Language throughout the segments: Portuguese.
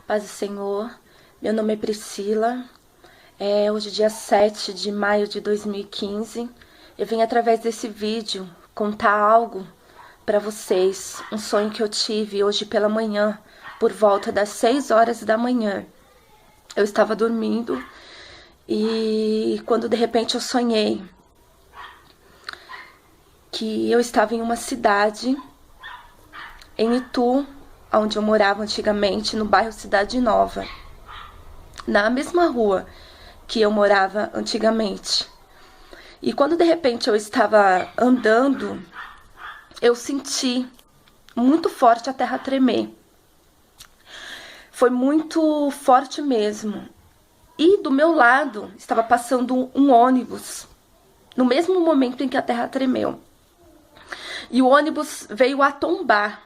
Paz do Senhor, meu nome é Priscila, hoje dia 7 de maio de 2015, eu vim através desse vídeo contar algo para vocês, um sonho que eu tive hoje pela manhã, por volta das 6 horas da manhã. Eu estava dormindo e quando de repente eu sonhei que eu estava em uma cidade, em Itu, onde eu morava antigamente, no bairro Cidade Nova, na mesma rua que eu morava antigamente. E quando de repente eu estava andando, eu senti muito forte a terra tremer. Foi muito forte mesmo. E do meu lado estava passando um ônibus, no mesmo momento em que a terra tremeu. E o ônibus veio a tombar.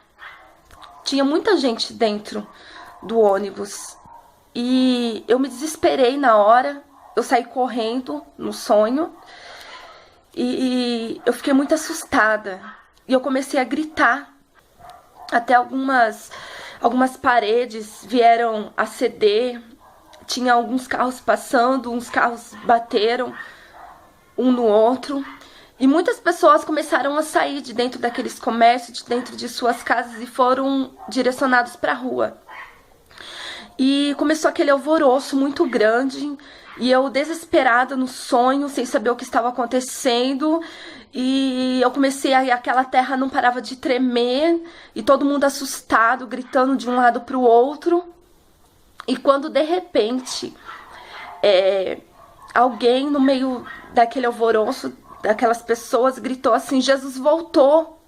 Tinha muita gente dentro do ônibus. E eu me desesperei na hora. Eu saí correndo no sonho. E eu fiquei muito assustada. E eu comecei a gritar. Até algumas paredes vieram a ceder. Tinha alguns carros passando, uns carros bateram um no outro. E muitas pessoas começaram a sair de dentro daqueles comércios, de dentro de suas casas e foram direcionados para a rua. E começou aquele alvoroço muito grande e eu desesperada no sonho, sem saber o que estava acontecendo. E eu comecei aquela terra não parava de tremer e todo mundo assustado, gritando de um lado para o outro. E quando de repente alguém no meio daquele alvoroço, daquelas pessoas, gritou assim: Jesus voltou.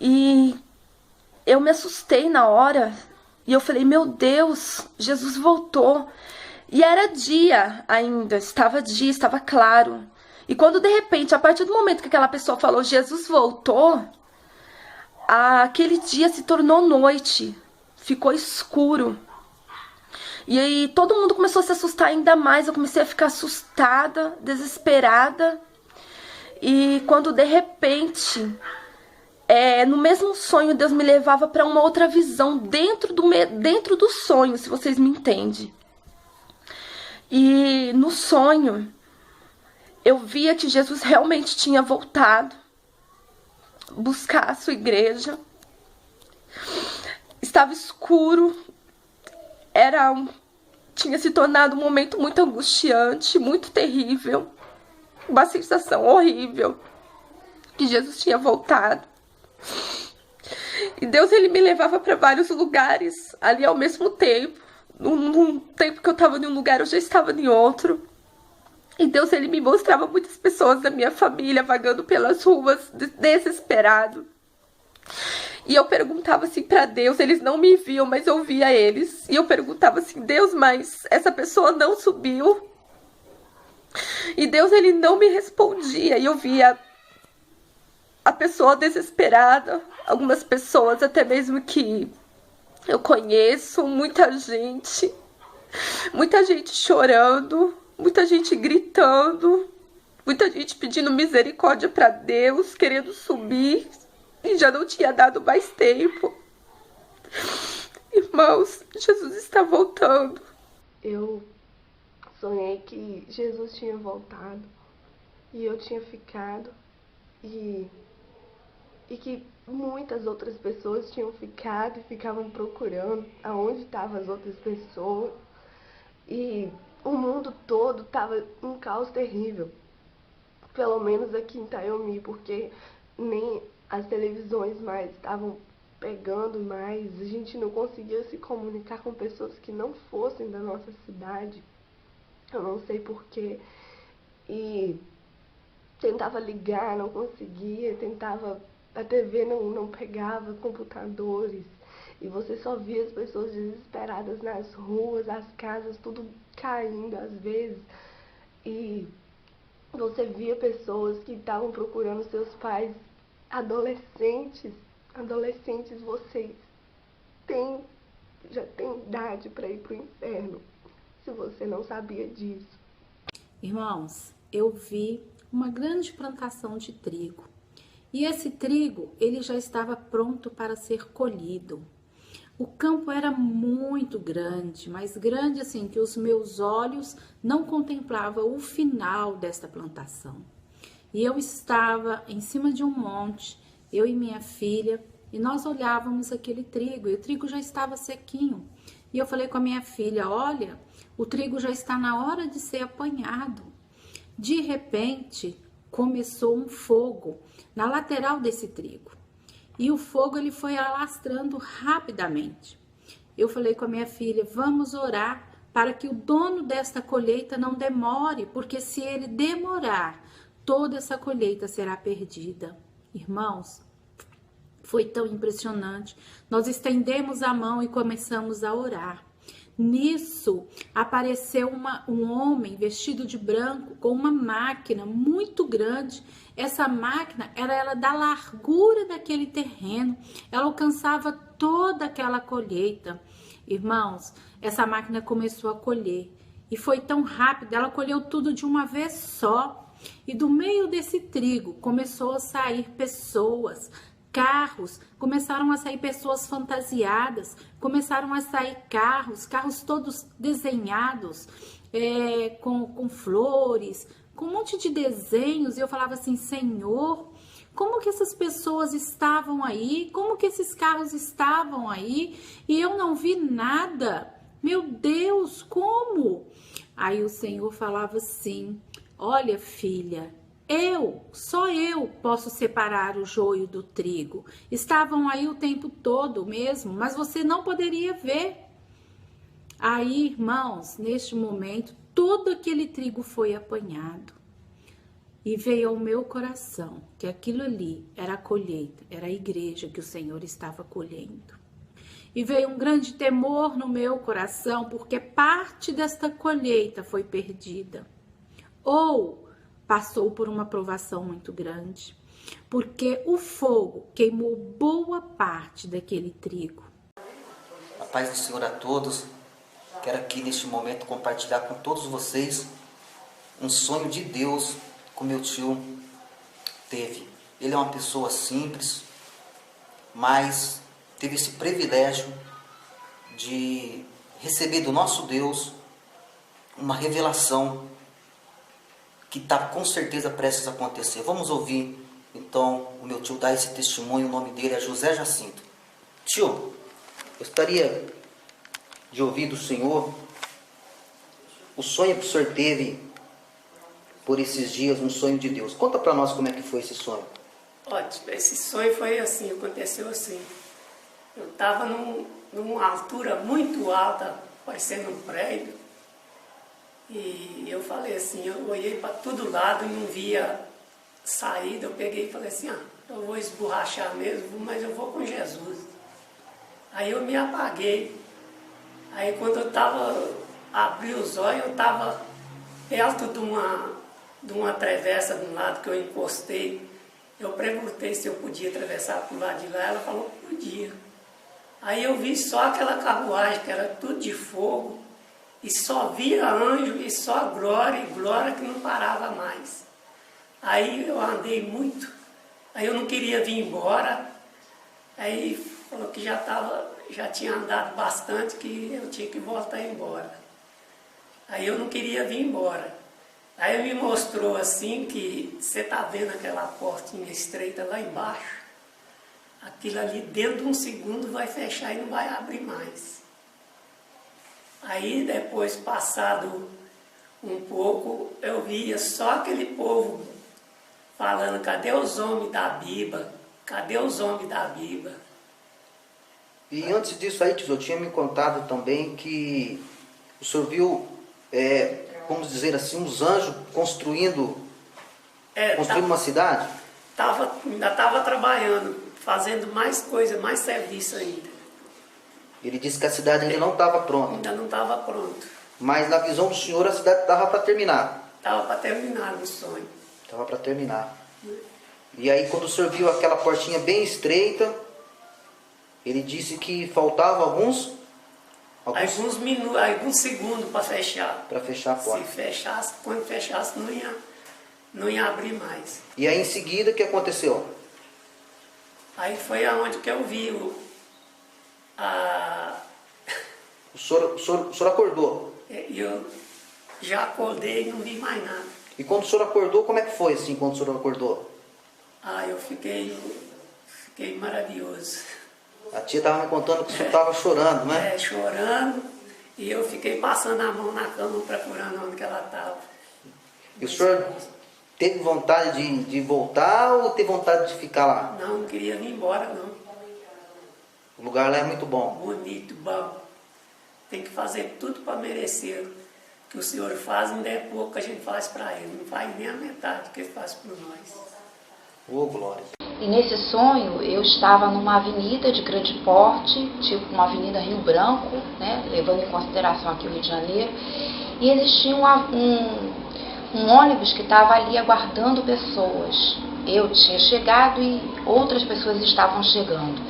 E eu me assustei na hora. E eu falei: meu Deus, Jesus voltou. E era dia ainda, estava claro. E quando de repente, a partir do momento que aquela pessoa falou Jesus voltou, aquele dia se tornou noite, ficou escuro. E aí todo mundo começou a se assustar ainda mais, eu comecei a ficar assustada, desesperada. E quando de repente, no mesmo sonho, Deus me levava para uma outra visão dentro do sonho, se vocês me entendem. E no sonho, eu via que Jesus realmente tinha voltado buscar a sua igreja. Estava escuro, tinha se tornado um momento muito angustiante, muito terrível, uma sensação horrível, que Jesus tinha voltado. E Deus, ele me levava para vários lugares ali ao mesmo tempo. Num tempo que eu estava em um lugar, eu já estava em outro. E Deus, ele me mostrava muitas pessoas da minha família vagando pelas ruas, desesperado. E eu perguntava assim para Deus, eles não me viam, mas eu via eles. E eu perguntava assim: Deus, mas essa pessoa não subiu? E Deus, ele não me respondia. E eu via a pessoa desesperada, algumas pessoas até mesmo que eu conheço, muita gente chorando, muita gente gritando, muita gente pedindo misericórdia para Deus, querendo subir, e já não tinha dado mais tempo. Irmãos, Jesus está voltando. Eu sonhei que Jesus tinha voltado e eu tinha ficado e que muitas outras pessoas tinham ficado e ficavam procurando aonde estavam as outras pessoas. E o mundo todo estava um caos terrível, pelo menos aqui em Taiomi, porque nem as televisões mais estavam pegando mais, a gente não conseguia se comunicar com pessoas que não fossem da nossa cidade, eu não sei porquê, e tentava ligar, não conseguia, a TV não pegava, computadores, e você só via as pessoas desesperadas nas ruas, as casas tudo caindo às vezes, e você via pessoas que estavam procurando seus pais, adolescentes, vocês já têm idade para ir pro inferno, se você não sabia disso. Irmãos, eu vi uma grande plantação de trigo. E esse trigo, ele já estava pronto para ser colhido. O campo era muito grande, mas grande assim que os meus olhos não contemplavam o final desta plantação. E eu estava em cima de um monte, eu e minha filha, e nós olhávamos aquele trigo, e o trigo já estava sequinho. E eu falei com a minha filha, olha, o trigo já está na hora de ser apanhado. De repente, começou um fogo na lateral desse trigo. E o fogo ele foi alastrando rapidamente. Eu falei com a minha filha, vamos orar para que o dono desta colheita não demore, porque se ele demorar, toda essa colheita será perdida. Irmãos, foi tão impressionante. Nós estendemos a mão e começamos a orar. Nisso, apareceu um homem vestido de branco com uma máquina muito grande. Essa máquina era ela da largura daquele terreno. Ela alcançava toda aquela colheita. Irmãos, essa máquina começou a colher. E foi tão rápido, ela colheu tudo de uma vez só. E do meio desse trigo começou a sair pessoas, carros, começaram a sair pessoas fantasiadas, começaram a sair carros todos desenhados, com flores, com um monte de desenhos. E eu falava assim, Senhor, como que essas pessoas estavam aí? Como que esses carros estavam aí? E eu não vi nada. Meu Deus, como? Aí o Senhor falava assim, olha filha, só eu posso separar o joio do trigo. Estavam aí o tempo todo mesmo, mas você não poderia ver. Aí, irmãos, neste momento, todo aquele trigo foi apanhado. E veio ao meu coração que aquilo ali era a colheita, era a igreja que o Senhor estava colhendo. E veio um grande temor no meu coração, porque parte desta colheita foi perdida. Ou passou por uma provação muito grande, porque o fogo queimou boa parte daquele trigo. A paz do Senhor a todos. Quero aqui neste momento compartilhar com todos vocês um sonho de Deus que o meu tio teve. Ele é uma pessoa simples, mas teve esse privilégio de receber do nosso Deus uma revelação que está com certeza prestes a acontecer. Vamos ouvir, então, o meu tio dar esse testemunho. O nome dele é José Jacinto. Tio, gostaria de ouvir do senhor o sonho que o senhor teve por esses dias, um sonho de Deus. Conta para nós como é que foi esse sonho. Ótimo, esse sonho foi assim, aconteceu assim. Eu estava numa altura muito alta, parecendo um prédio. E eu falei assim, eu olhei para todo lado e não via saída. Eu peguei e falei assim, eu vou esborrachar mesmo, mas eu vou com Jesus. Aí eu me apaguei. Aí quando eu abri os olhos, eu estava perto de uma travessa de um lado que eu encostei. Eu perguntei se eu podia atravessar para o lado de lá, ela falou que podia. Aí eu vi só aquela carruagem que era tudo de fogo. E só via anjo e só glória e glória que não parava mais. Aí eu andei muito, aí eu não queria vir embora. Aí falou que já tinha andado bastante, que eu tinha que voltar embora. Aí eu não queria vir embora. Aí ele me mostrou assim que você está vendo aquela portinha estreita lá embaixo? Aquilo ali dentro de um segundo vai fechar e não vai abrir mais. Aí depois, passado um pouco, eu via só aquele povo falando, cadê os homens da Bíblia? Cadê os homens da Bíblia? E antes disso aí, tio, eu tinha me contado também que o senhor viu, vamos dizer assim, uns anjos construindo uma cidade? Ainda estava trabalhando, fazendo mais coisa, mais serviço ainda. Ele disse que a cidade ainda não estava pronta. Ainda não estava pronto. Mas na visão do senhor a cidade estava para terminar. Estava para terminar no sonho. Estava para terminar. E aí quando o senhor viu aquela portinha bem estreita, ele disse que faltava alguns minutos, alguns segundos para fechar. Para fechar a porta. Se fechasse, quando fechasse não ia abrir mais. E aí em seguida o que aconteceu? Aí foi aonde que eu vi O senhor acordou? E eu já acordei e não vi mais nada. E quando o senhor acordou, como é que foi assim, quando o senhor acordou? Eu fiquei maravilhoso. A tia estava me contando que o senhor estava chorando, né? Chorando, e eu fiquei passando a mão na cama procurando onde que ela estava. E o senhor teve vontade de voltar ou teve vontade de ficar lá? Não queria vir embora, não. O lugar lá é muito bom. Bonito, bom. Tem que fazer tudo para merecer. O que o Senhor faz não é pouco que a gente faz para Ele. Não faz nem a metade do que Ele faz por nós. Ô, glória. E nesse sonho eu estava numa avenida de grande porte, tipo uma avenida Rio Branco, né, levando em consideração aqui o Rio de Janeiro, e existia um ônibus que estava ali aguardando pessoas. Eu tinha chegado e outras pessoas estavam chegando.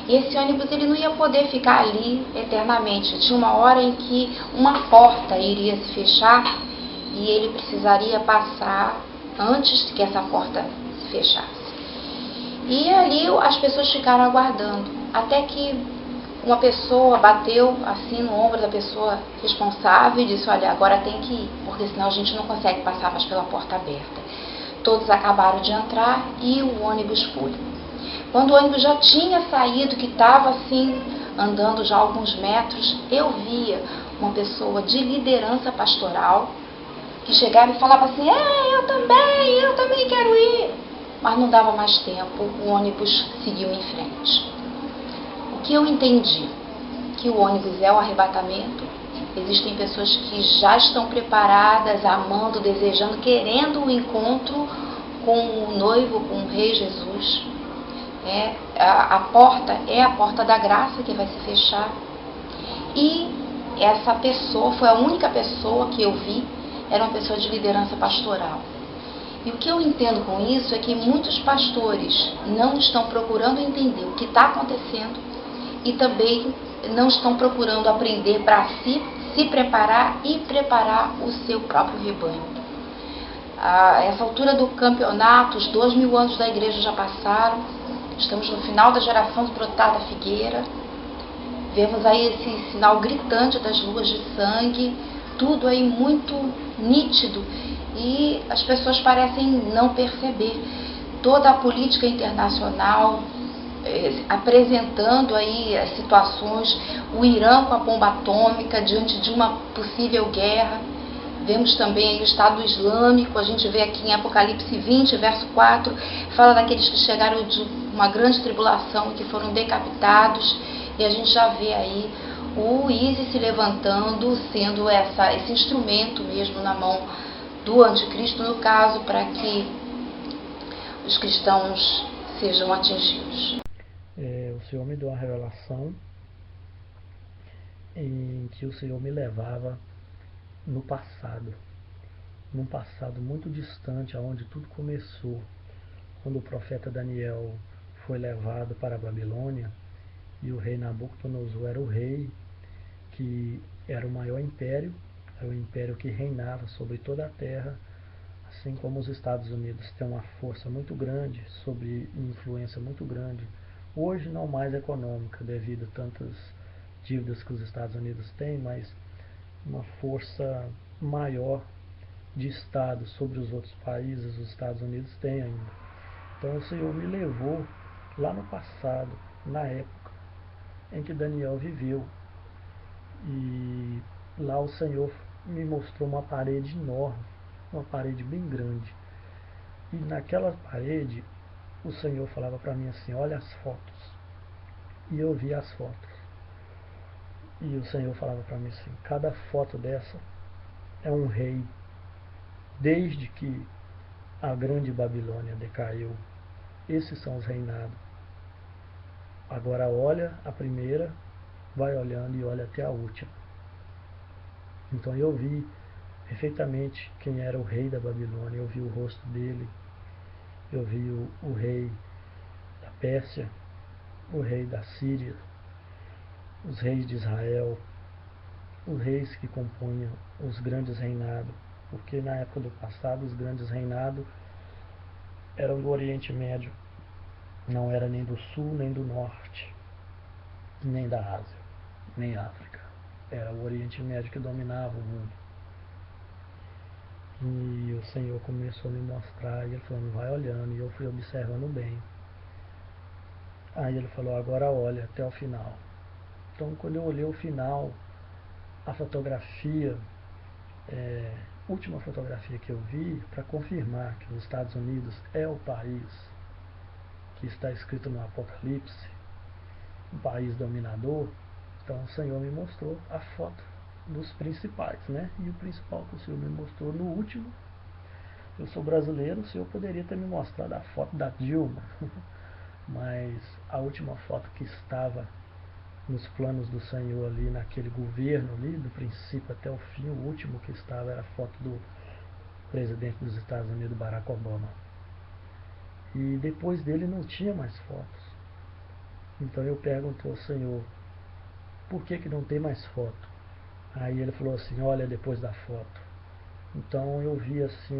E esse ônibus ele não ia poder ficar ali eternamente. Tinha uma hora em que uma porta iria se fechar e ele precisaria passar antes que essa porta se fechasse. E ali as pessoas ficaram aguardando, até que uma pessoa bateu assim no ombro da pessoa responsável e disse: olha, agora tem que ir, porque senão a gente não consegue passar mais pela porta aberta. Todos acabaram de entrar e o ônibus foi. Quando o ônibus já tinha saído, que estava assim, andando já alguns metros, eu via uma pessoa de liderança pastoral que chegava e falava assim: eu também quero ir. Mas não dava mais tempo, o ônibus seguiu em frente. O que eu entendi? Que o ônibus é o arrebatamento. Existem pessoas que já estão preparadas, amando, desejando, querendo um encontro com o noivo, com o Rei Jesus. A porta é a porta da graça que vai se fechar. E essa pessoa foi a única pessoa que eu vi, era uma pessoa de liderança pastoral. E o que eu entendo com isso é que muitos pastores não estão procurando entender o que está acontecendo e também não estão procurando aprender para se preparar e preparar o seu próprio rebanho. A essa altura do campeonato, os 2000 anos da igreja já passaram, estamos no final da geração de brotar da figueira, vemos aí esse sinal gritante das luas de sangue, tudo aí muito nítido. E as pessoas parecem não perceber toda a política internacional apresentando aí as situações, o Irã com a bomba atômica diante de uma possível guerra. Vemos também aí o Estado Islâmico, a gente vê aqui em Apocalipse 20, verso 4, fala daqueles que chegaram de uma grande tribulação e que foram decapitados, e a gente já vê aí o ISIS se levantando, sendo esse instrumento mesmo na mão do anticristo, no caso, para que os cristãos sejam atingidos. O Senhor me deu uma revelação em que o Senhor me levava no passado, num passado muito distante, aonde tudo começou, quando o profeta Daniel foi levado para a Babilônia e o rei Nabucodonosor era o rei que era o maior império, era o império que reinava sobre toda a terra, assim como os Estados Unidos têm uma força muito grande, sobre influência muito grande, hoje não mais econômica, devido a tantas dívidas que os Estados Unidos têm, mas uma força maior de Estado sobre os outros países, os Estados Unidos têm ainda. Então o Senhor me levou lá no passado, na época em que Daniel viveu, e lá o Senhor me mostrou uma parede enorme, uma parede bem grande, e naquela parede o Senhor falava para mim assim: olha as fotos. E eu via as fotos, e o Senhor falava para mim assim: cada foto dessa é um rei, desde que a grande Babilônia decaiu. Esses são os reinados. Agora olha a primeira, vai olhando e olha até a última. Então eu vi perfeitamente quem era o rei da Babilônia, eu vi o rosto dele, eu vi o rei da Pérsia, o rei da Síria, os reis de Israel, os reis que compunham os grandes reinados, porque na época do passado os grandes reinados eram do Oriente Médio, não era nem do Sul nem do Norte. nem da Ásia, nem África. Era o Oriente Médio que dominava o mundo. E o Senhor começou a me mostrar, e ele falou, vai olhando, e eu fui observando bem. Aí ele falou, agora olha até o final. Então quando eu olhei o final, a fotografia, última fotografia que eu vi, para confirmar que os Estados Unidos é o país que está escrito no Apocalipse, um país dominador, então o Senhor me mostrou a foto dos principais, né? E o principal que o Senhor me mostrou no último, eu sou brasileiro, o Senhor poderia ter me mostrado a foto da Dilma, mas a última foto que estava nos planos do Senhor ali, naquele governo ali, do princípio até o fim, o último que estava era a foto do presidente dos Estados Unidos, Barack Obama. E depois dele não tinha mais fotos. Então eu perguntei ao Senhor, por que não tem mais foto? Aí ele falou assim, olha depois da foto. Então eu vi assim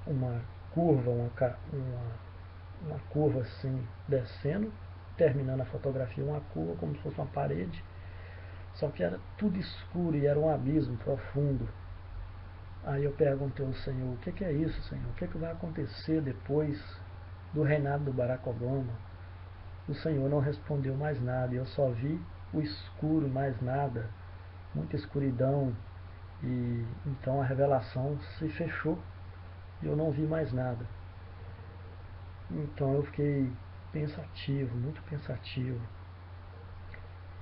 uma curva, uma curva assim descendo, terminando a fotografia, uma curva como se fosse uma parede, só que era tudo escuro e era um abismo profundo. Aí eu perguntei ao Senhor, o que é isso, Senhor? O que vai acontecer depois do reinado do Barack Obama? O Senhor não respondeu mais nada, e eu só vi o escuro, mais nada, muita escuridão, e então a revelação se fechou e eu não vi mais nada. Então eu fiquei pensativo, muito pensativo,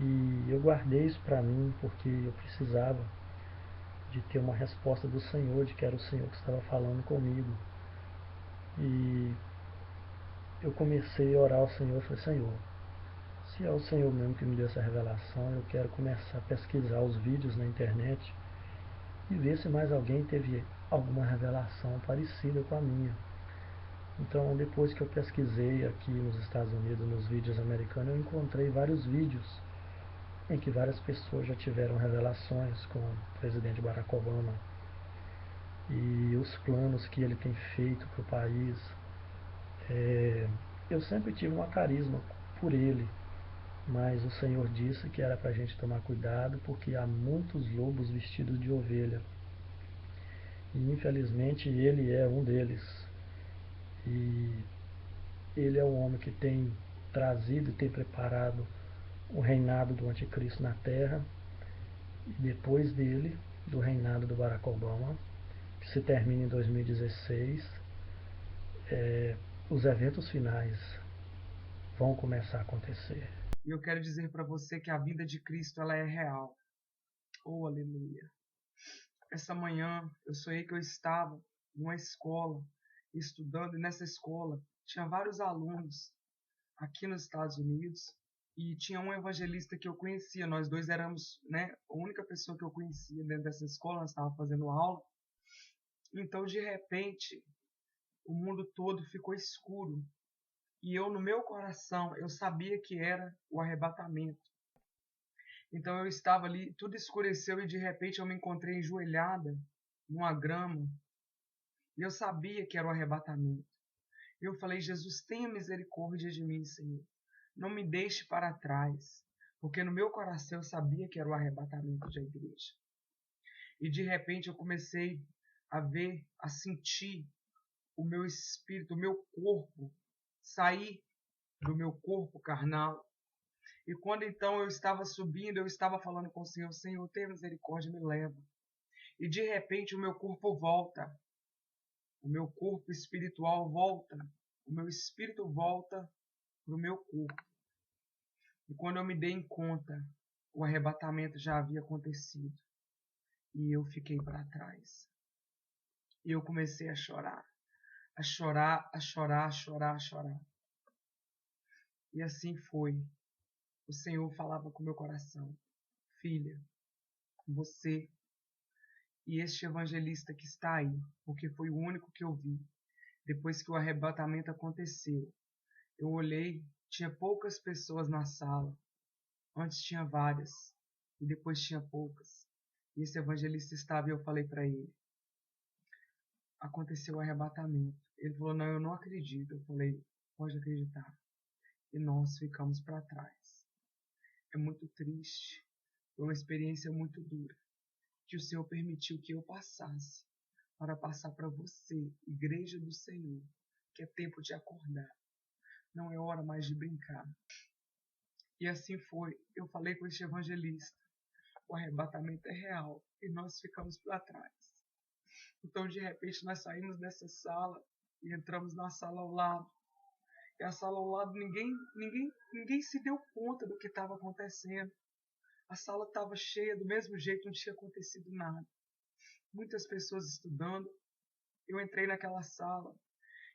e eu guardei isso para mim porque eu precisava de ter uma resposta do Senhor, de que era o Senhor que estava falando comigo. E eu comecei a orar ao Senhor e falei, Senhor, se é o Senhor mesmo que me deu essa revelação, eu quero começar a pesquisar os vídeos na internet e ver se mais alguém teve alguma revelação parecida com a minha. Então, depois que eu pesquisei aqui nos Estados Unidos, nos vídeos americanos, eu encontrei vários vídeos em que várias pessoas já tiveram revelações com o presidente Barack Obama e os planos que ele tem feito para o país. Eu sempre tive uma carisma por ele, mas o Senhor disse que era para a gente tomar cuidado porque há muitos lobos vestidos de ovelha. E infelizmente ele é um deles. E ele é o homem que tem trazido e tem preparado o reinado do anticristo na terra. E depois dele, do reinado do Barack Obama, que se termina em 2016, os eventos finais vão começar a acontecer. E eu quero dizer para você que a vinda de Cristo ela é real. Oh, aleluia. Essa manhã eu sonhei que eu estava numa escola, estudando, e nessa escola tinha vários alunos aqui nos Estados Unidos, e tinha um evangelista que eu conhecia. Nós dois éramos, né, a única pessoa que eu conhecia dentro dessa escola. Nós estávamos fazendo aula. Então, de repente, o mundo todo ficou escuro. E eu, no meu coração, eu sabia que era o arrebatamento. Então eu estava ali, tudo escureceu e de repente eu me encontrei enjoelhada numa grama. E eu sabia que era o arrebatamento. Eu falei, Jesus, tenha misericórdia de mim, Senhor. Não me deixe para trás. Porque no meu coração eu sabia que era o arrebatamento da igreja. E de repente eu comecei a ver, a sentir o meu espírito, o meu corpo sair do meu corpo carnal. E quando então eu estava subindo, eu estava falando com o Senhor, Senhor, tenha misericórdia, me leva. E de repente o meu corpo volta, o meu corpo espiritual volta, o meu espírito volta para o meu corpo. E quando eu me dei conta, o arrebatamento já havia acontecido. E eu fiquei para trás. E eu comecei a chorar, a chorar, a chorar, a chorar, a chorar. E assim foi. O Senhor falava com o meu coração, filha, você e este evangelista que está aí, porque foi o único que eu vi. Depois que o arrebatamento aconteceu, eu olhei, tinha poucas pessoas na sala. Antes tinha várias, e depois tinha poucas. E esse evangelista estava e eu falei para ele, aconteceu o arrebatamento. Ele falou, não, eu não acredito. Eu falei, pode acreditar. E nós ficamos para trás. é muito triste, foi uma experiência muito dura, que o Senhor permitiu que eu passasse, para passar para você, igreja do Senhor, que é tempo de acordar, não é hora mais de brincar. E assim foi, eu falei com este evangelista, o arrebatamento é real, e nós ficamos para trás. Então, de repente, nós saímos dessa sala e entramos na sala ao lado. E a sala ao lado, ninguém se deu conta do que estava acontecendo. A sala estava cheia do mesmo jeito, não tinha acontecido nada. Muitas pessoas estudando. Eu entrei naquela sala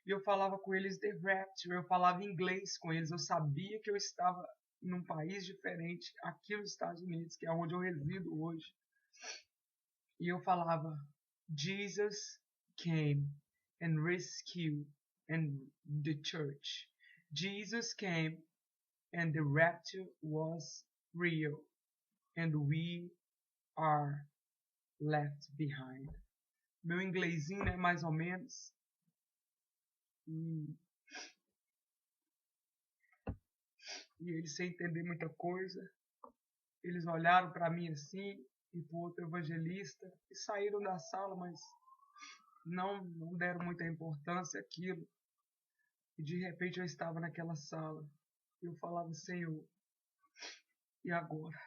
e eu falava com eles The Rapture, eu falava inglês com eles. Eu sabia que eu estava num país diferente, aqui nos Estados Unidos, que é onde eu resido hoje. E eu falava, Jesus came and rescued the church. Jesus came and the rapture was real and we are left behind. Meu inglesinho é mais ou menos. E eles sem entender muita coisa. Eles olharam para mim assim e para o outro evangelista e saíram da sala, mas não deram muita importância àquilo. E de repente eu estava naquela sala e eu falava, Senhor, e agora?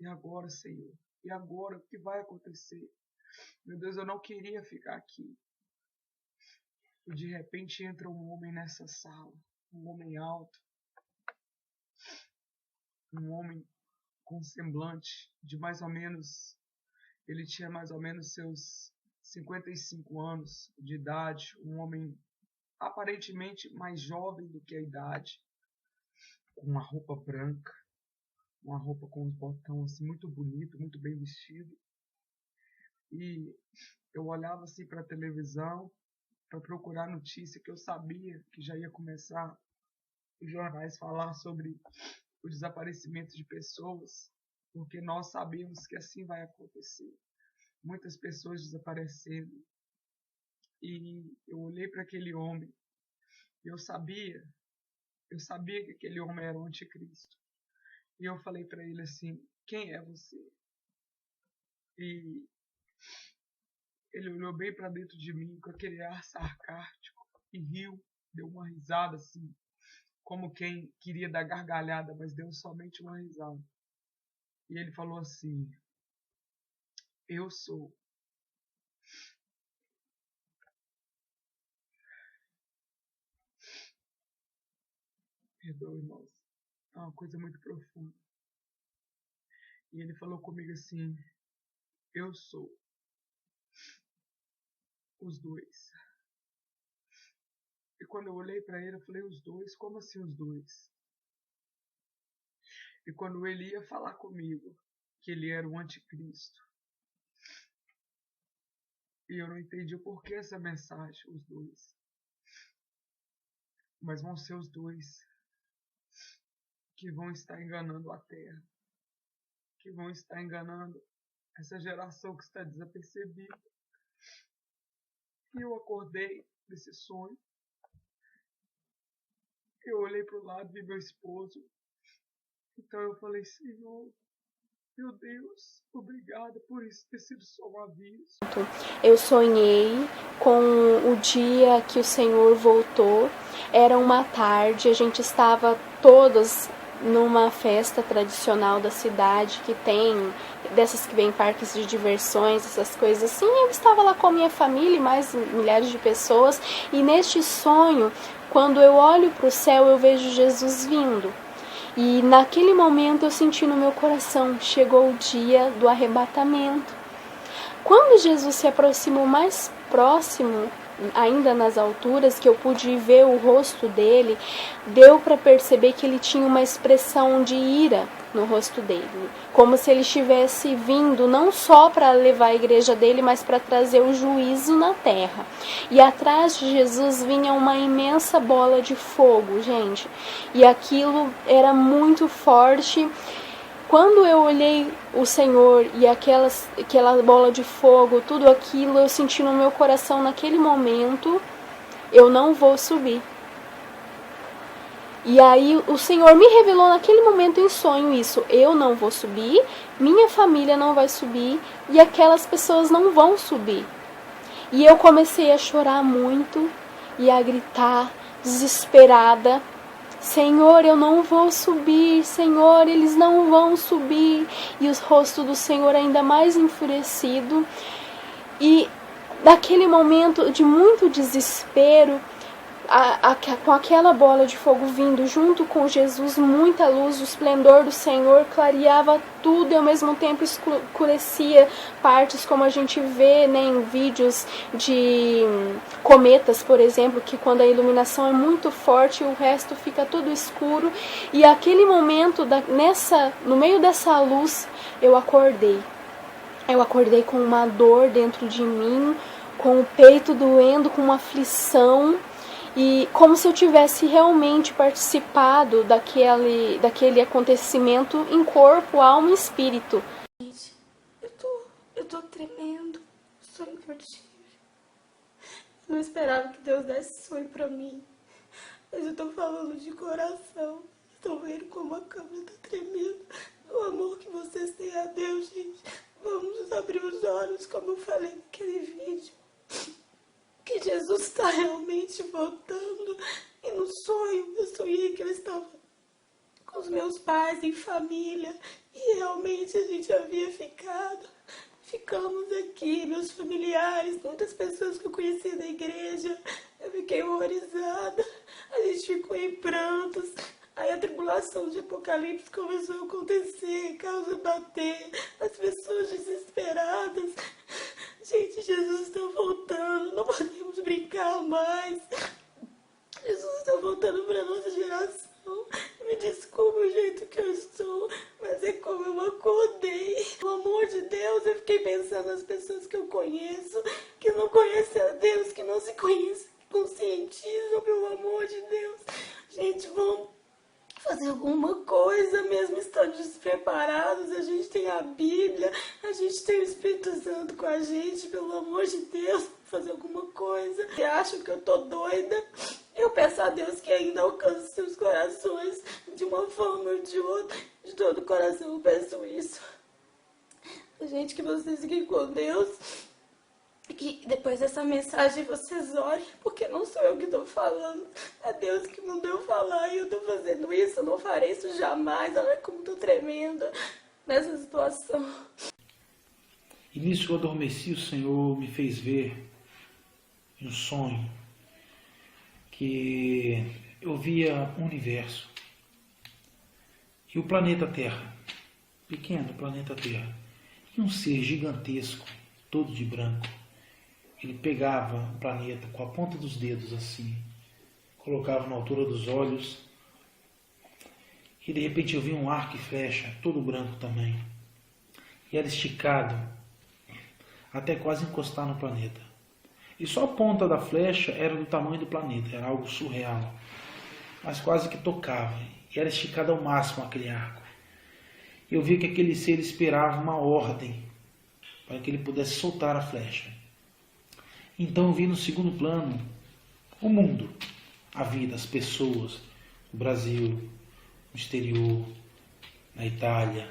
E agora, Senhor? E agora? O que vai acontecer? Meu Deus, eu não queria ficar aqui. E de repente entra um homem nessa sala, um homem alto, um homem com semblante de mais ou menos, ele tinha mais ou menos seus 55 anos de idade, um homem aparentemente mais jovem do que a idade, com uma roupa branca, uma roupa com um botão assim muito bonito, muito bem vestido. E eu olhava assim para a televisão para procurar notícia, que eu sabia que já ia começar os jornais falar sobre o desaparecimento de pessoas, porque nós sabemos que assim vai acontecer. Muitas pessoas desaparecendo. E eu olhei para aquele homem e eu sabia que aquele homem era o anticristo. E eu falei para ele assim, quem é você? E ele olhou bem para dentro de mim com aquele ar sarcástico e riu, deu uma risada assim, como quem queria dar gargalhada, mas deu somente uma risada. E ele falou assim, eu sou. Perdoa, irmãos. É uma coisa muito profunda. E ele falou comigo assim, eu sou os dois. E quando eu olhei para ele, eu falei, os dois? Como assim os dois? E quando ele ia falar comigo que ele era o anticristo, e eu não entendi o porquê essa mensagem, os dois. Mas vão ser os dois que vão estar enganando a terra, que vão estar enganando essa geração que está desapercebida. E eu acordei desse sonho. Eu olhei para o lado, vi meu esposo. Então eu falei, Senhor, meu Deus, obrigada por isso ter sido só um aviso. Eu sonhei com o dia que o Senhor voltou. Era uma tarde, a gente estava todos numa festa tradicional da cidade, que tem dessas que vem parques de diversões, essas coisas assim. Eu estava lá com a minha família e mais milhares de pessoas, e neste sonho, quando eu olho para o céu, eu vejo Jesus vindo. E naquele momento eu senti no meu coração, chegou o dia do arrebatamento. Quando Jesus se aproximou mais próximo, ainda nas alturas, que eu pude ver o rosto dele, deu para perceber que ele tinha uma expressão de ira no rosto dele, como se ele estivesse vindo não só para levar a igreja dele, mas para trazer o juízo na terra. E atrás de Jesus vinha uma imensa bola de fogo, gente, e aquilo era muito forte. Quando eu olhei o Senhor e aquela bola de fogo, tudo aquilo, eu senti no meu coração naquele momento, eu não vou subir. E aí o Senhor me revelou naquele momento em sonho isso: eu não vou subir, minha família não vai subir e aquelas pessoas não vão subir. E eu comecei a chorar muito e a gritar, desesperada: Senhor, eu não vou subir, Senhor, eles não vão subir. E o rosto do Senhor ainda mais enfurecido. E daquele momento de muito desespero, com aquela bola de fogo vindo junto com Jesus, muita luz, o esplendor do Senhor clareava tudo e ao mesmo tempo escurecia partes, como a gente vê, né, em vídeos de cometas, por exemplo, que quando a iluminação é muito forte o resto fica todo escuro. E aquele momento, no meio dessa luz, eu acordei. Eu acordei com uma dor dentro de mim, com o peito doendo, com uma aflição. E como se eu tivesse realmente participado daquele acontecimento em corpo, alma e espírito. Gente, eu tô tremendo. Sonho que eu tive. Eu não esperava que Deus desse sonho pra mim. Mas eu tô falando de coração. Estão vendo como a câmera tá tremendo. O amor que vocês têm a Deus, gente. Vamos abrir os olhos, como eu falei naquele vídeo. Que Jesus está realmente voltando. E no sonho, eu sonhei que eu estava com os meus pais em família. E realmente a gente havia ficado. Ficamos aqui, meus familiares, muitas pessoas que eu conheci da igreja. Eu fiquei horrorizada. A gente ficou em prantos. Aí a tribulação de Apocalipse começou a acontecer, causa bater, as pessoas desesperadas. Gente, Jesus está voltando, não podemos brincar mais. Jesus está voltando para nossa geração. Me desculpe o jeito que eu estou, mas é como eu acordei. Pelo amor de Deus, eu fiquei pensando nas pessoas que eu conheço, que não conhecem a Deus, que não se conhecem, conscientizam, pelo amor de Deus. Gente, vamos fazer alguma coisa, mesmo estando despreparados. A gente tem a Bíblia, a gente tem o Espírito Santo com a gente, pelo amor de Deus, fazer alguma coisa. E acham que eu tô doida? Eu peço a Deus que ainda alcance seus corações de uma forma ou de outra. De todo o coração eu peço isso. Gente, que vocês fiquem com Deus. Que depois dessa mensagem vocês orem, porque não sou eu que estou falando, é Deus que mandou eu falar e eu estou fazendo isso, eu não farei isso jamais. Olha como estou tremenda nessa situação. E nisso eu adormeci, o Senhor me fez ver um sonho que eu via o universo e o planeta Terra, pequeno planeta Terra, e um ser gigantesco, todo de branco. Ele pegava o planeta com a ponta dos dedos assim, colocava na altura dos olhos e de repente eu vi um arco e flecha, todo branco também, e era esticado até quase encostar no planeta. E só a ponta da flecha era do tamanho do planeta, era algo surreal, mas quase que tocava, e era esticado ao máximo aquele arco. Eu vi que aquele ser esperava uma ordem para que ele pudesse soltar a flecha. Então eu vi no segundo plano o mundo, a vida, as pessoas, o Brasil, o exterior, na Itália,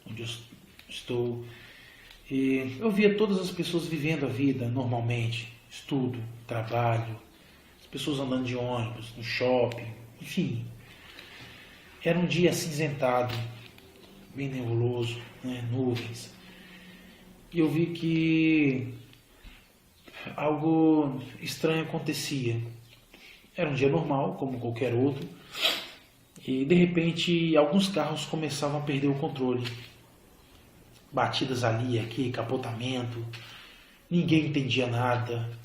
onde eu estou. E eu via todas as pessoas vivendo a vida normalmente, estudo, trabalho, as pessoas andando de ônibus, no shopping, enfim. Era um dia acinzentado, bem nebuloso, né, nuvens. E eu vi que algo estranho acontecia. Era um dia normal, como qualquer outro, e de repente alguns carros começavam a perder o controle. Batidas ali, aqui, capotamento, ninguém entendia nada.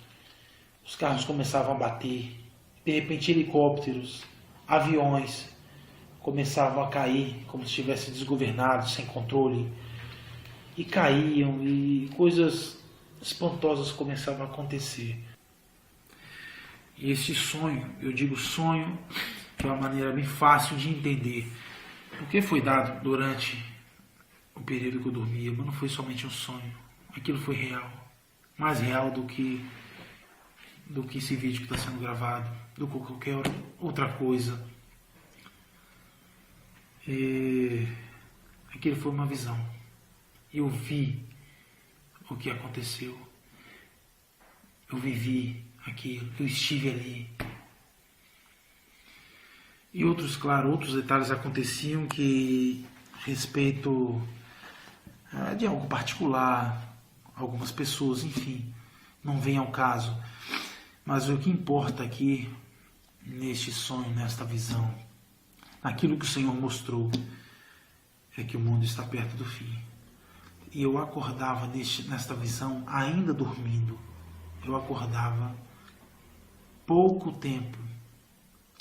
Os carros começavam a bater. De repente helicópteros, aviões começavam a cair, como se estivessem desgovernados, sem controle. E caíam, e coisas espantosas começavam a acontecer. E esse sonho, eu digo sonho, que é uma maneira bem fácil de entender, porque foi dado durante o período que eu dormia, mas não foi somente um sonho. Aquilo foi real, mais real do que esse vídeo que está sendo gravado, do que qualquer outra coisa. Aquilo foi uma visão. Eu vi o que aconteceu. Eu vivi aquilo, eu estive ali. E outros detalhes aconteciam que respeito de algo particular, algumas pessoas, enfim, não vem ao caso. Mas o que importa aqui, neste sonho, nesta visão, naquilo que o Senhor mostrou, é que o mundo está perto do fim. E eu acordava nesta visão ainda dormindo. Eu acordava pouco tempo.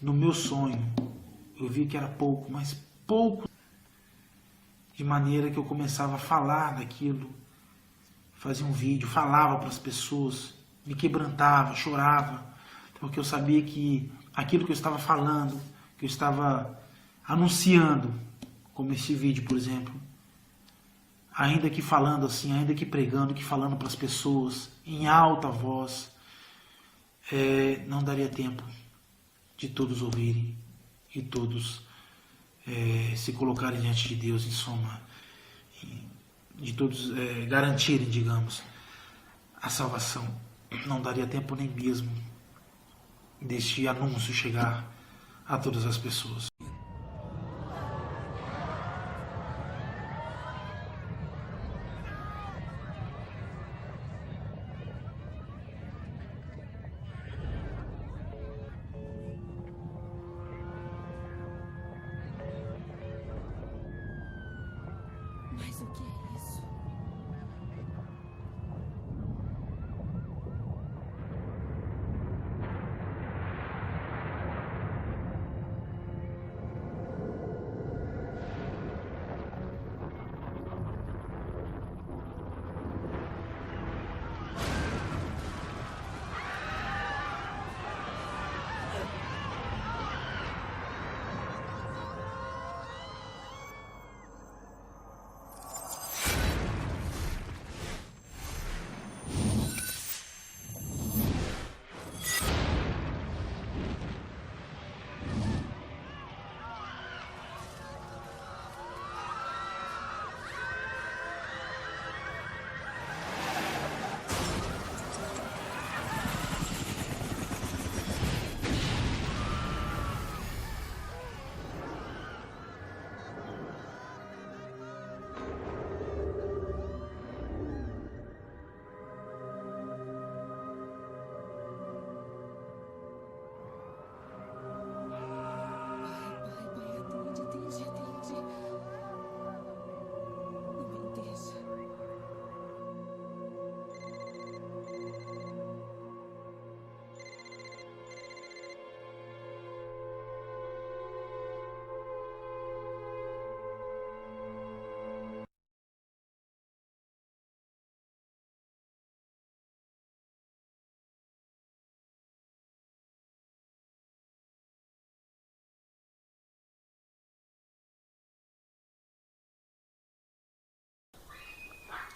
No meu sonho, eu vi que era pouco, mas pouco. De maneira que eu começava a falar daquilo, fazia um vídeo, falava para as pessoas, me quebrantava, chorava, porque eu sabia que aquilo que eu estava falando, que eu estava anunciando, como esse vídeo, por exemplo, ainda que falando assim, ainda que pregando, que falando para as pessoas em alta voz, não daria tempo de todos ouvirem e todos se colocarem diante de Deus, em soma, de todos garantirem, digamos, a salvação. Não daria tempo nem mesmo deste anúncio chegar a todas as pessoas. Mas o que é isso?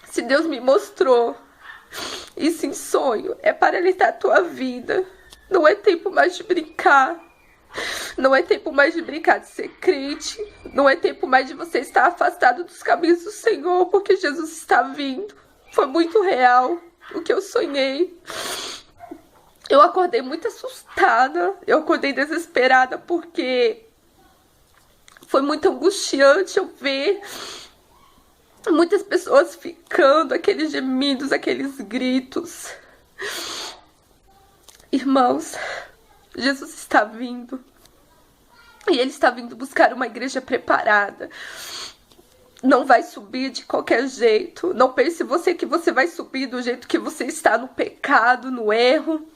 Se Deus me mostrou isso em sonho, é para alertar a tua vida. Não é tempo mais de brincar. Não é tempo mais de brincar de ser crente. Não é tempo mais de você estar afastado dos caminhos do Senhor, porque Jesus está vindo. Foi muito real o que eu sonhei. Eu acordei muito assustada. Eu acordei desesperada, porque foi muito angustiante eu ver muitas pessoas ficando, aqueles gemidos, aqueles gritos. Irmãos, Jesus está vindo. E Ele está vindo buscar uma igreja preparada. Não vai subir de qualquer jeito. Não pense você que você vai subir do jeito que você está, no pecado, no erro,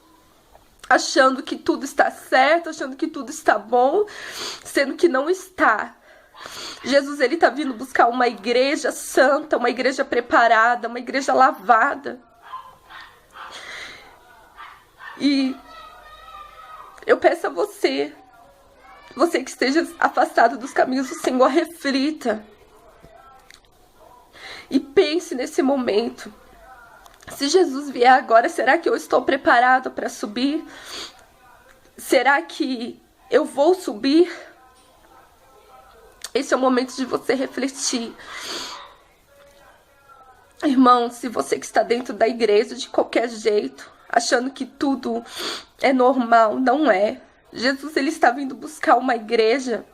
achando que tudo está certo, achando que tudo está bom, sendo que não está. Jesus, Ele está vindo buscar uma igreja santa, uma igreja preparada, uma igreja lavada. E eu peço a você que esteja afastado dos caminhos do Senhor, reflita. E pense nesse momento. Se Jesus vier agora, será que eu estou preparado para subir? Será que eu vou subir? Esse é o momento de você refletir. Irmão, se você que está dentro da igreja de qualquer jeito, achando que tudo é normal, não é. Jesus, ele está vindo buscar uma igreja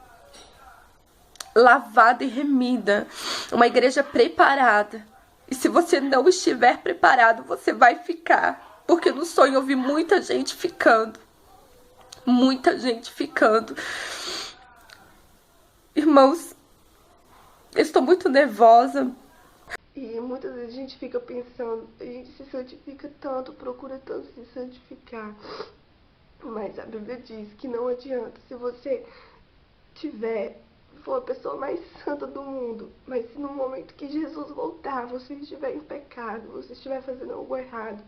lavada e remida, uma igreja preparada. E se você não estiver preparado, você vai ficar. Porque no sonho eu vi muita gente ficando. Muita gente ficando. Irmãos, eu estou muito nervosa. E muitas vezes a gente fica pensando, a gente se santifica tanto, procura tanto se santificar. Mas a Bíblia diz que não adianta. Se você for a pessoa mais santa do mundo, mas se no momento que Jesus voltar, você estiver em pecado, você estiver fazendo algo errado,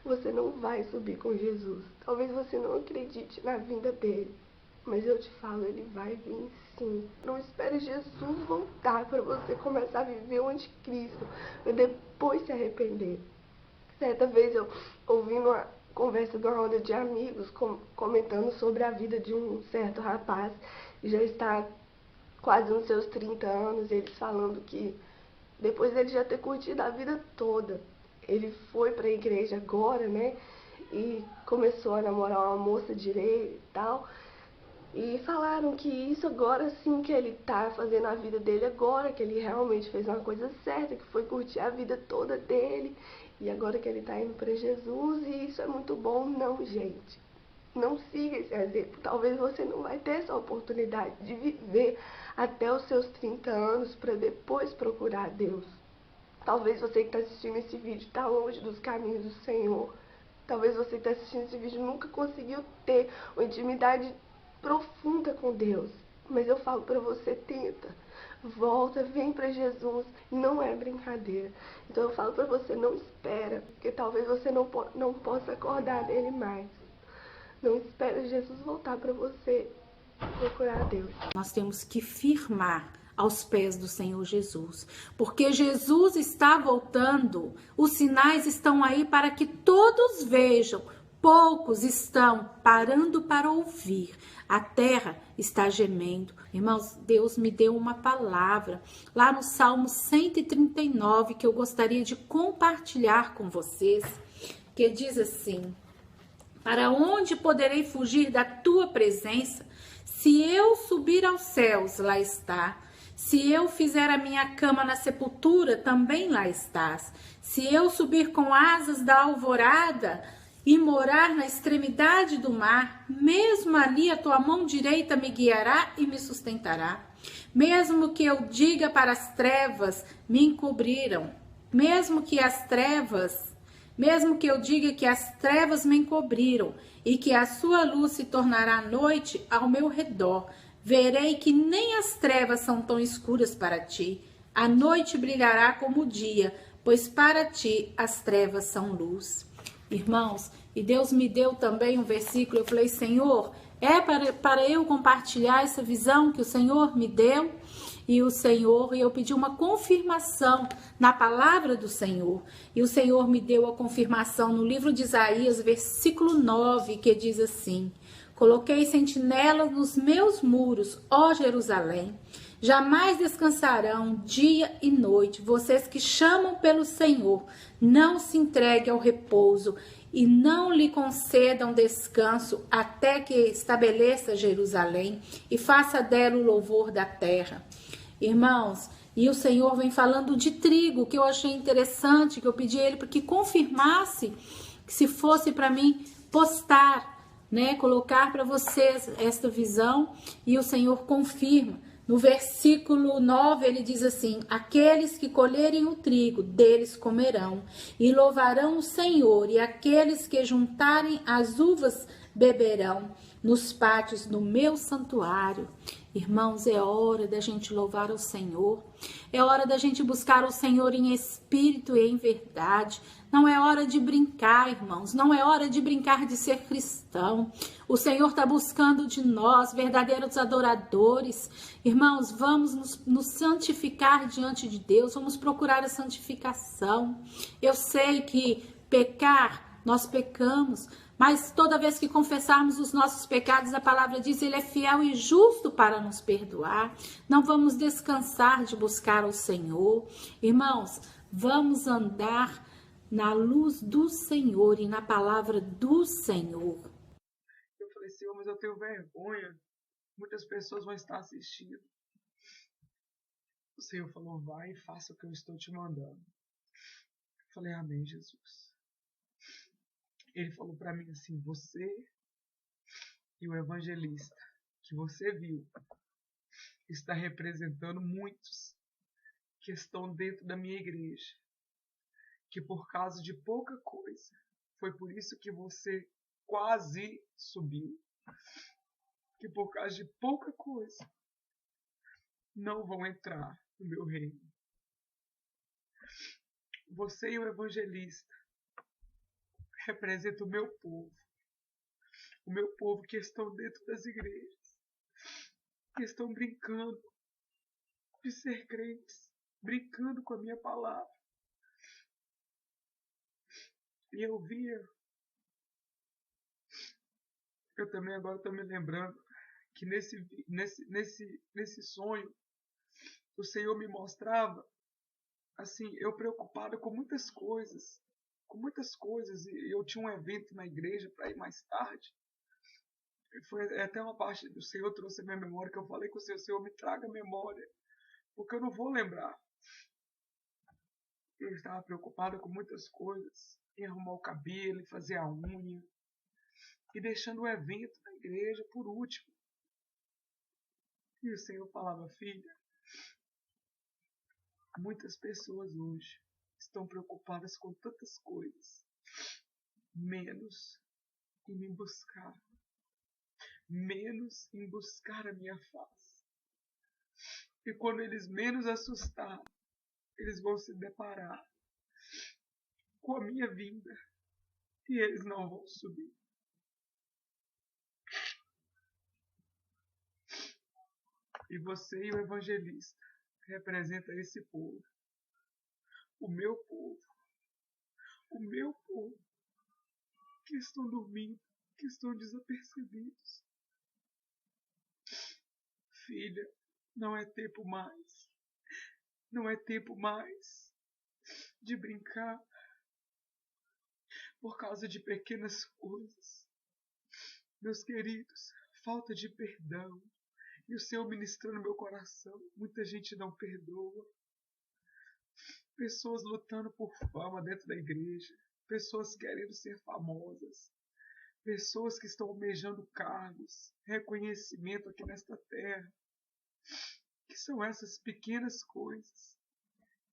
você não vai subir com Jesus. Talvez você não acredite na vinda dele, mas eu te falo, ele vai vir sim. Não espere Jesus voltar para você começar a viver o anticristo, e depois se arrepender. Certa vez eu ouvi uma conversa de uma roda de amigos comentando sobre a vida de um certo rapaz, que já está quase nos seus 30 anos, eles falando que depois dele já ter curtido a vida toda, ele foi para a igreja agora, né, e começou a namorar uma moça direita e tal, e falaram que isso agora sim que ele tá fazendo a vida dele agora, que ele realmente fez uma coisa certa, que foi curtir a vida toda dele, e agora que ele tá indo para Jesus, e isso é muito bom. Não, gente. Não siga esse exemplo. Talvez você não vai ter essa oportunidade de viver até os seus 30 anos para depois procurar Deus. Talvez você que está assistindo esse vídeo está longe dos caminhos do Senhor. Talvez você que está assistindo esse vídeo nunca conseguiu ter uma intimidade profunda com Deus. Mas eu falo para você, tenta. Volta, vem para Jesus. Não é brincadeira. Então eu falo para você, não espera. Porque talvez você não possa acordar dele mais. Não espera Jesus voltar para você procurar a Deus. Nós temos que firmar aos pés do Senhor Jesus, porque Jesus está voltando, os sinais estão aí para que todos vejam, poucos estão parando para ouvir, a terra está gemendo. Irmãos, Deus me deu uma palavra lá no Salmo 139 que eu gostaria de compartilhar com vocês, que diz assim: para onde poderei fugir da tua presença? Se eu subir aos céus, lá está. Se eu fizer a minha cama na sepultura, também lá estás. Se eu subir com asas da alvorada e morar na extremidade do mar, mesmo ali a tua mão direita me guiará e me sustentará. Mesmo que eu diga para as trevas, me encobriram. Mesmo que eu diga que as trevas me encobriram e que a sua luz se tornará noite ao meu redor, verei que nem as trevas são tão escuras para ti. A noite brilhará como o dia, pois para ti as trevas são luz. Irmãos, e Deus me deu também um versículo, eu falei, Senhor, é para eu compartilhar essa visão que o Senhor me deu? E eu pedi uma confirmação na palavra do Senhor. E o Senhor me deu a confirmação no livro de Isaías, versículo 9, que diz assim: coloquei sentinelas nos meus muros, ó Jerusalém. Jamais descansarão dia e noite. Vocês que chamam pelo Senhor, não se entreguem ao repouso e não lhe concedam descanso até que estabeleça Jerusalém e faça dela o louvor da terra. Irmãos, e o Senhor vem falando de trigo, que eu achei interessante, que eu pedi a ele para que confirmasse, que se fosse para mim postar, né, colocar para vocês esta visão, e o Senhor confirma. No versículo 9 ele diz assim: aqueles que colherem o trigo, deles comerão, e louvarão o Senhor, e aqueles que juntarem as uvas beberão nos pátios do meu santuário. Irmãos, é hora da gente louvar o Senhor, é hora da gente buscar o Senhor em espírito e em verdade. Não é hora de brincar, irmãos, não é hora de brincar de ser cristão. O Senhor está buscando de nós, verdadeiros adoradores. Irmãos, vamos nos santificar diante de Deus, vamos procurar a santificação. Eu sei que pecar, nós pecamos, Mas toda vez que confessarmos os nossos pecados, a palavra diz, Ele é fiel e justo para nos perdoar. Não vamos descansar de buscar o Senhor. Irmãos, vamos andar na luz do Senhor e na palavra do Senhor. Eu falei, Senhor, mas eu tenho vergonha. Muitas pessoas vão estar assistindo. O Senhor falou, vai e faça o que eu estou te mandando. Eu falei, amém, Jesus. Ele falou para mim assim, você e o evangelista que você viu está representando muitos que estão dentro da minha igreja, que por causa de pouca coisa, foi por isso que você quase subiu, que por causa de pouca coisa não vão entrar no meu reino. Você e o evangelista representa o meu povo que estão dentro das igrejas, que estão brincando de ser crentes, brincando com a minha palavra. E eu também agora estou me lembrando que nesse sonho, o Senhor me mostrava, assim, eu preocupado com muitas coisas, e eu tinha um evento na igreja para ir mais tarde. Foi até uma parte do Senhor trouxe a minha memória, que eu falei com o Senhor me traga a memória, porque eu não vou lembrar. Eu estava preocupado com muitas coisas, em arrumar o cabelo, em fazer a unha, e deixando o evento da igreja por último. E o Senhor falava, filha, muitas pessoas hoje estão preocupadas com tantas coisas, menos em me buscar, menos em buscar a minha face. E quando eles menos assustarem, eles vão se deparar com a minha vinda e eles não vão subir. E você e o evangelista representa esse povo, o meu povo, que estão dormindo, que estão desapercebidos. Filha, não é tempo mais de brincar por causa de pequenas coisas. Meus queridos, falta de perdão. E o Senhor ministrando no meu coração. Muita gente não perdoa. Pessoas lutando por fama dentro da igreja. Pessoas querendo ser famosas. Pessoas que estão almejando cargos, reconhecimento aqui nesta terra. Que são essas pequenas coisas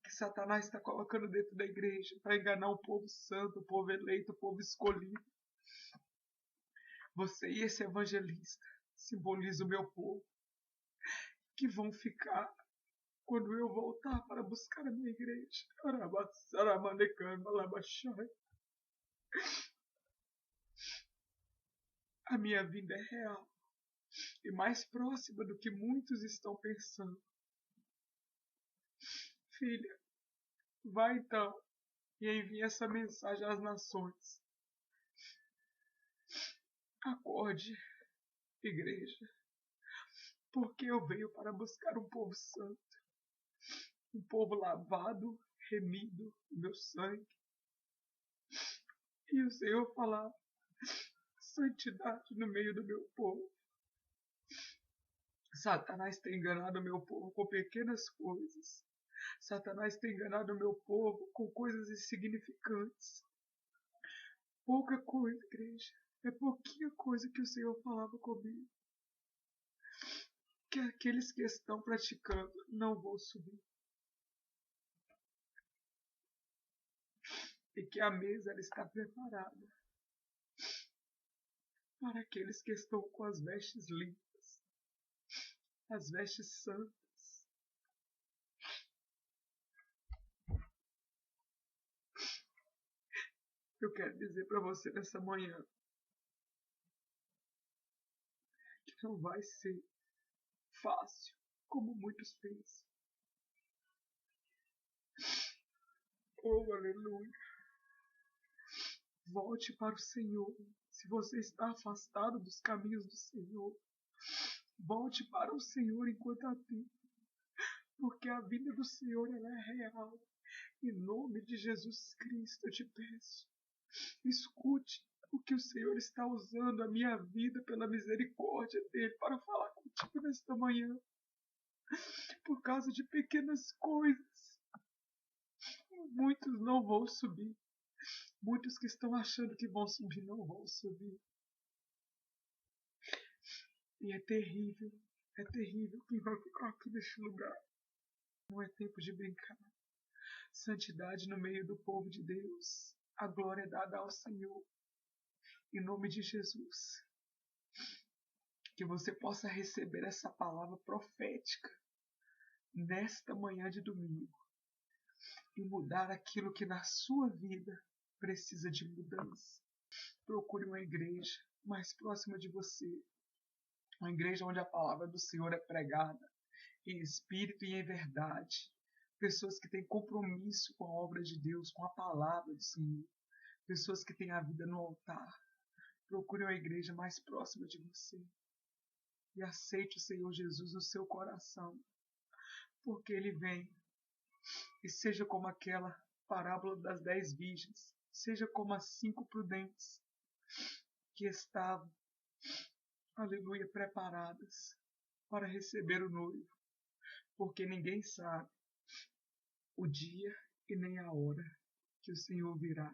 que Satanás está colocando dentro da igreja para enganar o povo santo, o povo eleito, o povo escolhido. Você e esse evangelista simbolizam o meu povo, que vão ficar quando eu voltar para buscar a minha igreja. A minha vinda é real e mais próxima do que muitos estão pensando. Filha, vai então e envie essa mensagem às nações. Acorde, igreja, porque eu venho para buscar um povo santo, um povo lavado, remido no meu sangue. E o Senhor falar santidade no meio do meu povo. Satanás tem enganado o meu povo com pequenas coisas. Satanás tem enganado o meu povo com coisas insignificantes. Pouca coisa, igreja. É pouquinha coisa que o Senhor falava comigo. Que aqueles que estão praticando não vão subir. E que a mesa ela está preparada para aqueles que estão com as vestes limpas, as vestes santas. Eu quero dizer para você nessa manhã que não vai ser fácil, como muitos pensam. Oh, aleluia. Volte para o Senhor. Se você está afastado dos caminhos do Senhor, volte para o Senhor enquanto há tempo, porque a vida do Senhor ela é real. Em nome de Jesus Cristo eu te peço, escute o que o Senhor está usando a minha vida pela misericórdia dele para falar contigo nesta manhã. Por causa de pequenas coisas, muitos não vão subir. Muitos que estão achando que vão subir não vão subir. E é terrível quem vai ficar aqui neste lugar. Não é tempo de brincar. Santidade no meio do povo de Deus. A glória é dada ao Senhor. Em nome de Jesus. Que você possa receber essa palavra profética nesta manhã de domingo. E mudar aquilo que na sua vida precisa de mudança. Procure uma igreja mais próxima de você. Uma igreja onde a palavra do Senhor é pregada em espírito e em verdade. Pessoas que têm compromisso com a obra de Deus, com a palavra do Senhor. Pessoas que têm a vida no altar. Procure uma igreja mais próxima de você. E aceite o Senhor Jesus no seu coração. Porque Ele vem. E seja como aquela parábola das 10 virgens. Seja como as 5 prudentes que estavam, aleluia, preparadas para receber o noivo. Porque ninguém sabe o dia e nem a hora que o Senhor virá.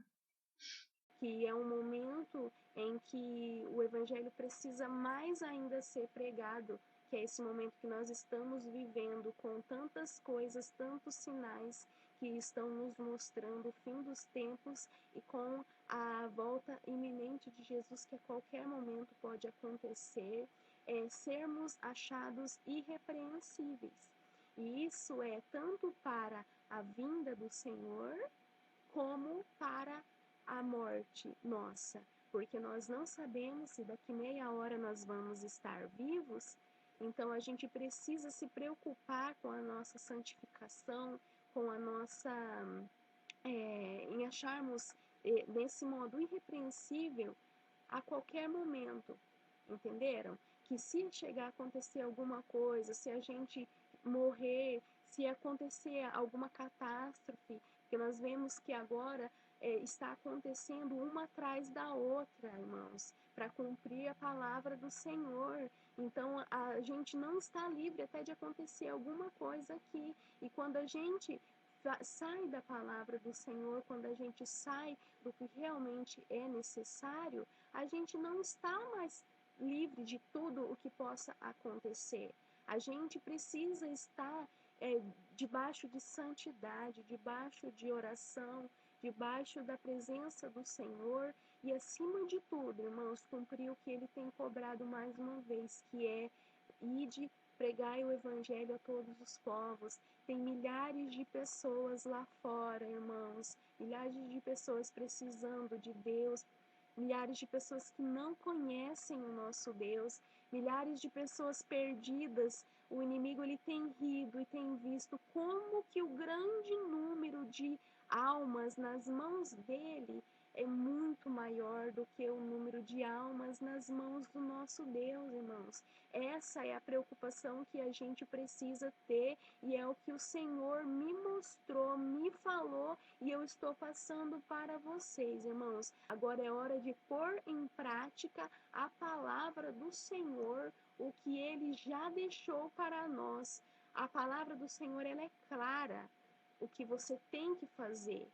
Que é um momento em que o Evangelho precisa mais ainda ser pregado, que é esse momento que nós estamos vivendo com tantas coisas, tantos sinais que estão nos mostrando o fim dos tempos e com a volta iminente de Jesus, que a qualquer momento pode acontecer, sermos achados irrepreensíveis. E isso é tanto para a vinda do Senhor, como para a morte nossa, porque nós não sabemos se daqui meia hora nós vamos estar vivos, então a gente precisa se preocupar com a nossa santificação, com a nossa, em acharmos nesse modo irrepreensível a qualquer momento, entenderam? Que se chegar a acontecer alguma coisa, se a gente morrer, se acontecer alguma catástrofe, que nós vemos que agora está acontecendo uma atrás da outra, irmãos, para cumprir a palavra do Senhor. Então, a gente não está livre até de acontecer alguma coisa aqui. E quando a gente sai da palavra do Senhor, quando a gente sai do que realmente é necessário, a gente não está mais livre de tudo o que possa acontecer. A gente precisa estar debaixo de santidade, debaixo de oração, debaixo da presença do Senhor e, acima de tudo, irmãos, cumprir o que Ele tem cobrado mais uma vez, que é ide, pregai o Evangelho a todos os povos. Tem milhares de pessoas lá fora, irmãos, milhares de pessoas precisando de Deus, milhares de pessoas que não conhecem o nosso Deus, milhares de pessoas perdidas. O inimigo ele tem rido e tem visto como que o grande número de almas nas mãos dele é muito maior do que o número de almas nas mãos do nosso Deus, irmãos. Essa é a preocupação que a gente precisa ter e é o que o Senhor me mostrou, me falou e eu estou passando para vocês, irmãos. Agora é hora de pôr em prática a palavra do Senhor, o que Ele já deixou para nós. A palavra do Senhor ela é clara. O que você tem que fazer.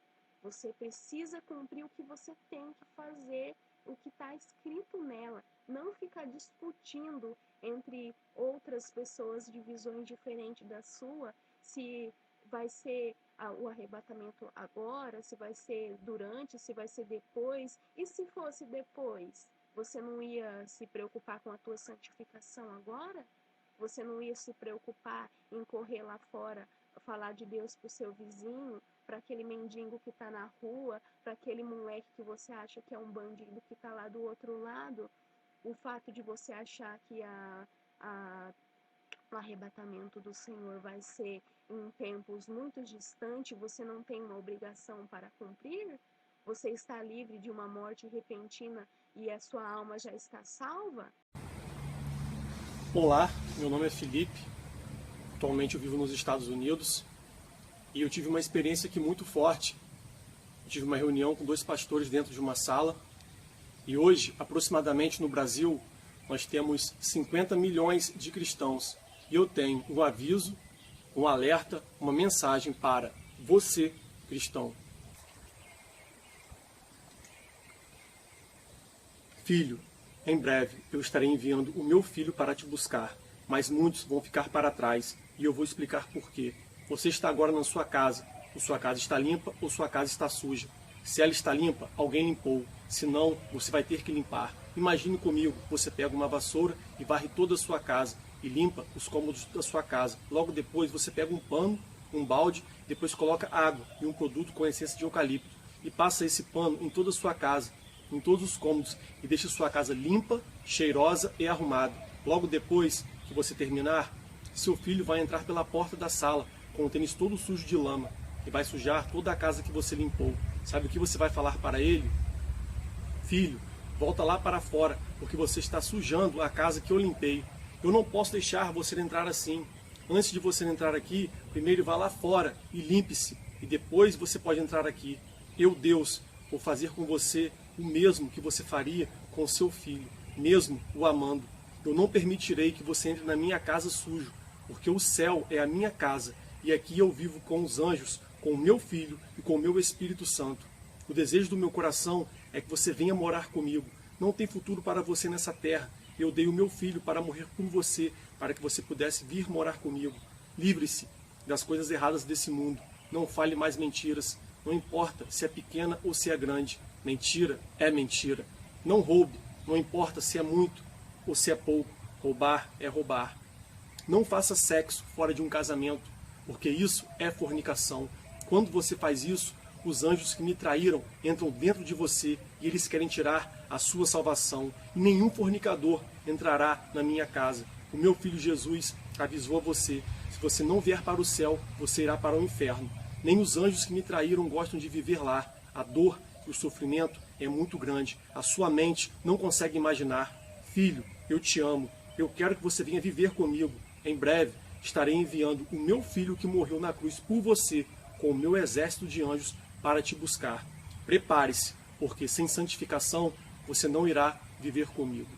Você precisa cumprir o que você tem que fazer, o que está escrito nela. Não ficar discutindo entre outras pessoas de visões diferentes da sua, se vai ser o arrebatamento agora, se vai ser durante, se vai ser depois. E se fosse depois, você não ia se preocupar com a tua santificação agora? Você não ia se preocupar em correr lá fora, falar de Deus para o seu vizinho, para aquele mendigo que está na rua, para aquele moleque que você acha que é um bandido que está lá do outro lado? O fato de você achar que o arrebatamento do Senhor vai ser em tempos muito distantes, você não tem uma obrigação para cumprir? você está livre de uma morte repentina e a sua alma já está salva? Olá, meu nome é Felipe, atualmente eu vivo nos Estados Unidos e eu tive uma experiência aqui muito forte. Eu tive uma reunião com 2 pastores dentro de uma sala e hoje, aproximadamente no Brasil, nós temos 50 milhões de cristãos e eu tenho um aviso, um alerta, uma mensagem para você, cristão. Filho, em breve eu estarei enviando o meu filho para te buscar, mas muitos vão ficar para trás e eu vou explicar por quê. Você está agora na sua casa, ou sua casa está limpa ou sua casa está suja. Se ela está limpa, alguém limpou, se não, você vai ter que limpar. Imagine comigo, você pega uma vassoura e varre toda a sua casa e limpa os cômodos da sua casa. Logo depois você pega um pano, um balde, depois coloca água e um produto com essência de eucalipto e passa esse pano em toda a sua casa, em todos os cômodos e deixa sua casa limpa, cheirosa e arrumada. Logo depois que você terminar, seu filho vai entrar pela porta da sala com o tênis todo sujo de lama e vai sujar toda a casa que você limpou. Sabe o que você vai falar para ele? Filho, volta lá para fora, porque você está sujando a casa que eu limpei. Eu não posso deixar você entrar assim. Antes de você entrar aqui, primeiro vá lá fora e limpe-se, e depois você pode entrar aqui. Eu, Deus, vou fazer com você o mesmo que você faria com seu filho, mesmo o amando. Eu não permitirei que você entre na minha casa sujo, porque o céu é a minha casa, e aqui eu vivo com os anjos, com o meu filho e com o meu Espírito Santo. O desejo do meu coração é que você venha morar comigo. Não tem futuro para você nessa terra. Eu dei o meu filho para morrer por você, para que você pudesse vir morar comigo. Livre-se das coisas erradas desse mundo. Não fale mais mentiras. Não importa se é pequena ou se é grande. Mentira é mentira. Não roube. Não importa se é muito ou se é pouco. Roubar é roubar. Não faça sexo fora de um casamento, porque isso é fornicação. Quando você faz isso, os anjos que me traíram entram dentro de você e eles querem tirar a sua salvação. E nenhum fornicador entrará na minha casa. O meu filho Jesus avisou a você: se você não vier para o céu, você irá para o inferno. Nem os anjos que me traíram gostam de viver lá. A dor e o sofrimento é muito grande. A sua mente não consegue imaginar. Filho, eu te amo. Eu quero que você venha viver comigo. Em breve estarei enviando o meu filho que morreu na cruz por você, com o meu exército de anjos para te buscar. Prepare-se, porque sem santificação você não irá viver comigo.